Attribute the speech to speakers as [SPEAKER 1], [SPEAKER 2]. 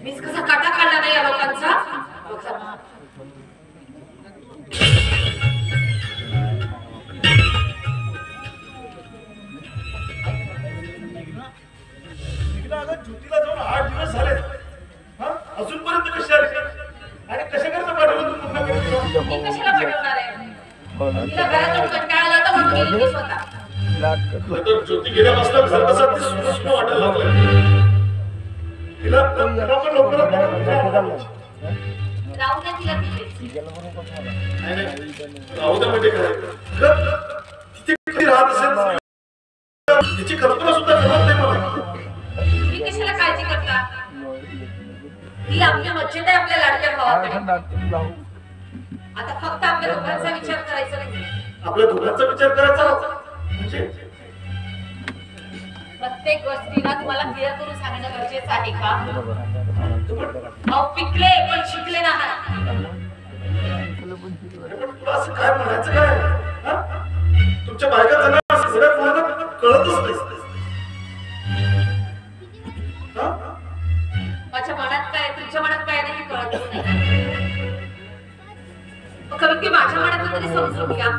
[SPEAKER 1] मीच कसा काटा काढला नाही या लोकांचा
[SPEAKER 2] ज्योतीला जाऊन 8 दिवस झाले अजूनपर्यंत कशी आली आणि कशा करता पाठवलं तू पुन्हा
[SPEAKER 1] कशाला पाठवणार आहे तिला घरातून कंटाळा आला तर म्हणून गेली स्वतः
[SPEAKER 2] तर ज्योती गेल्यापासून घर कसं ते सुन्न वाटायला लागलं तिला पण लवकर
[SPEAKER 1] राहू द्या तिला तिथे
[SPEAKER 2] राहू द्या म्हणजे काय तिथे कधी राहत असेल तिची कल्पना सुद्धा करत नाही मला
[SPEAKER 1] तुम्ही कशाला काळजी करता ती आपल्या मज्जेत आहे आपल्या लाडक्या भावाकडे आता फक्त आपल्या दोघांचा विचार करायचा नाही
[SPEAKER 2] आपल्या दोघांचा विचार करायचा म्हणजे
[SPEAKER 1] प्रत्येक गोष्टीला तुम्हाला क्लिअर करून सांगणं गरजेचं आहे का अहो पिकले पण शिकले नाही
[SPEAKER 2] असं काय म्हणायचं काय तुमच्या बायकांना सगळ्यात मुलांना कळतच नाही
[SPEAKER 1] माझ्या मनात काय तुमच्या मनात काय नाही कळत नाही कमीत कमी माझ्या मनात तरी समजून घ्या